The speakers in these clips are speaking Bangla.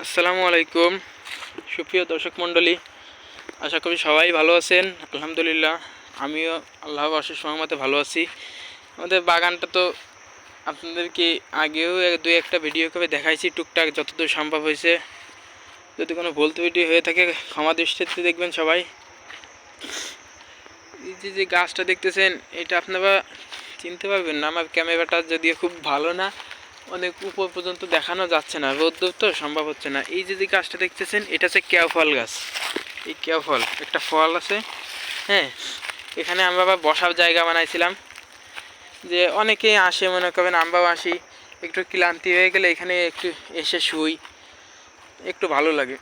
আসসালামু আলাইকুম সুপ্রিয় দর্শক মণ্ডলী, আশা করি সবাই ভালো আছেন। আলহামদুলিল্লাহ আমিও আল্লাহর অশেষ রহমতে ভালো আছি। আমাদের বাগানটা তো আপনাদেরকে আগেও দুই একটা ভিডিও করে দেখাইছি, টুকটাক যতদূর সম্ভব হয়েছে। যদি কোনো ভুল ত্রুটি হয়ে থাকে ক্ষমা দৃষ্টিতে দেখবেন সবাই। এই যে গাছটা দেখতেছেন, এটা আপনারা চিনতে পারবেন না। আমার ক্যামেরাটা যদিও খুব ভালো না, অনেক উপর পর্যন্ত দেখানো যাচ্ছে না, রোদ্দুর তো সম্ভব হচ্ছে না। এই যে গাছটা দেখতেছেন, এটা হচ্ছে কেয়া ফল গাছ। এই কেয়া ফল একটা ফল আছে, হ্যাঁ। এখানে আমরা আবার বসার জায়গা বানাইছিলাম, যে অনেকেই আসে, মনে করবেন আমরাও আসি, একটু ক্লান্তি হয়ে গেলে এখানে একটু এসে শুই, একটু ভালো লাগে।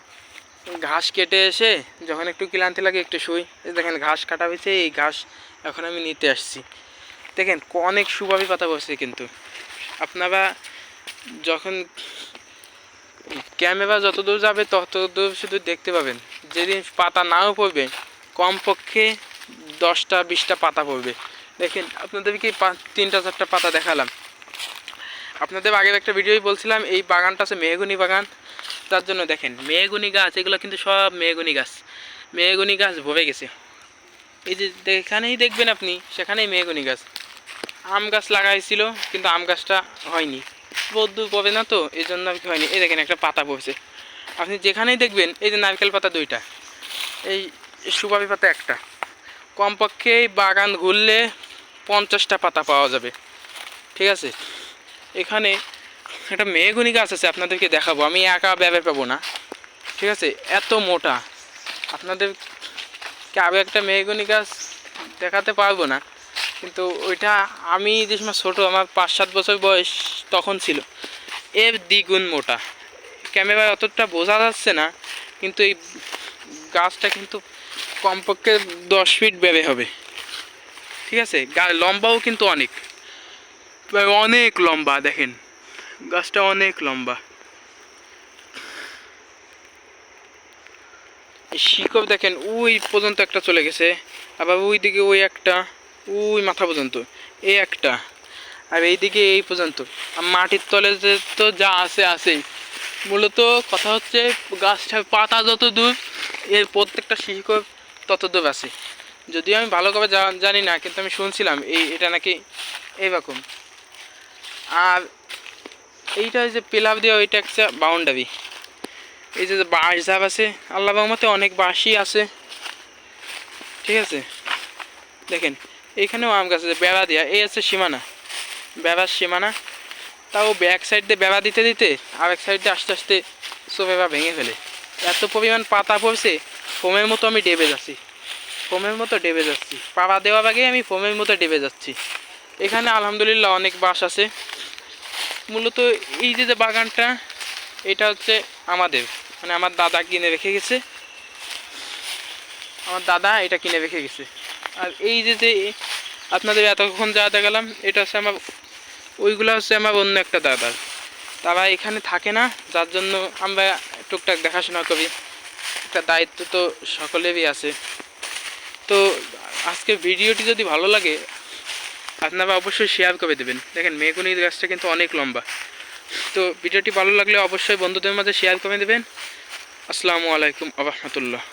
ঘাস কেটে এসে যখন একটু ক্লান্তি লাগে একটু শুই। দেখেন ঘাস কাটা হয়েছে, এই ঘাস এখন আমি নিতে আসছি। দেখেন অনেক সুভাবি পাতা বসছে, কিন্তু আপনারা যখন ক্যামেরা যতদূর যাবে ততদূর শুধু দেখতে পাবেন। যেদিন পাতা নাও পড়বে, কমপক্ষে 10টা-20টা পাতা পড়বে। দেখেন আপনাদেরকে 3টা-4টা পাতা দেখালাম। আপনাদের আগের একটা ভিডিওই বলছিলাম এই বাগানটা আছে মেহগনি বাগান, তার জন্য দেখেন মেহগনি গাছ, এগুলো কিন্তু সব মেহগনি গাছ ভরে গেছে। এই যে যেখানেই দেখবেন আপনি সেখানেই মেহগনি গাছ। আম গাছ লাগাইছিল, কিন্তু আম গাছটা হয়নি, রোদ্দুর পড়ে না তো, এই জন্য আর কি হয়নি। এই দেখেন একটা পাতা পড়ছে। আপনি যেখানেই দেখবেন, এই যে নারকেল পাতা 2টা, এই সুপারি পাতা 1টা, কমপক্ষে এই বাগান ঘুরলে 50টা পাতা পাওয়া যাবে, ঠিক আছে। এখানে একটা মেহগনি গাছ আছে, আপনাদেরকে দেখাবো। আমি একা ব্যবহার পাবো না, ঠিক আছে, এত মোটা। আপনাদেরকে আরও একটা মেহগনি গাছ দেখাতে পারবো না, কিন্তু ওইটা আমি যে সময় ছোটো, আমার 5-7 বছর বয়স তখন ছিল, এর দ্বিগুণ মোটা। ক্যামেরায় অতটা বোঝা যাচ্ছে না, কিন্তু এই গাছটা কিন্তু কমপক্ষে 10 ফিট বেড়ে হবে, ঠিক আছে। লম্বাও কিন্তু অনেক অনেক লম্বা, দেখেন গাছটা অনেক লম্বা। শিকড় দেখেন ওই পর্যন্ত একটা চলে গেছে, আবার ওই দিকে ওই একটা, ওই মাথা পর্যন্ত এই একটা, আর এইদিকে এই পর্যন্ত। আর মাটির তলে যে তো যা আছেই। মূলত কথা হচ্ছে গাছটার পাতা যত দূর, এর প্রত্যেকটা শিকড় তত দূর আছে। যদিও আমি ভালো করে জানি না, কিন্তু আমি শুনছিলাম এটা নাকি এইরকম। আর এইটা যে পিলার দেওয়া, ওইটা একটা বাউন্ডারি। এই যে বাঁশ ঝাপ আছে, আল্লাহ রহমতে অনেক বাঁশই আছে, ঠিক আছে। দেখেন এইখানেও আম গাছ আছে, বেড়া দেওয়া, এই আছে সীমানা, বেড়ার সীমানা। তাও ব্যাক সাইড দিয়ে বেড়া দিতে দিতে আরেক সাইড দিয়ে আস্তে আস্তে সোফা ভেঙে ফেলে। এত পরিমাণ পাতা পড়ছে, ফোমের মতো আমি ডেবে যাচ্ছি, পাড়া দেওয়ার আগে আমি ফোমের মতো ডেবে যাচ্ছি। এখানে আলহামদুলিল্লাহ অনেক বাঁশ আছে। মূলত এই যে বাগানটা, এটা হচ্ছে আমাদের, মানে আমার দাদা কিনে রেখে গেছে, এটা কিনে রেখে গেছে। আর এই যে আপনাদের এতক্ষণ যা দেখালাম, এটা হচ্ছে আমার, ওইগুলো হচ্ছে আমার অন্য একটা দাদার। তারা এখানে থাকে না, যার জন্য আমরা টুকটাক দেখাশোনা করি। একটা দায়িত্ব তো সকলেরই আছে। তো আজকের ভিডিওটি যদি ভালো লাগে আপনারা অবশ্যই শেয়ার করে দেবেন। দেখেন মেহগনি গাছটা কিন্তু অনেক লম্বা। তো ভিডিওটি ভালো লাগলে অবশ্যই বন্ধুদের মাঝে শেয়ার করে দেবেন। আসসালামু আলাইকুম ওয়া রাহমাতুল্লাহ।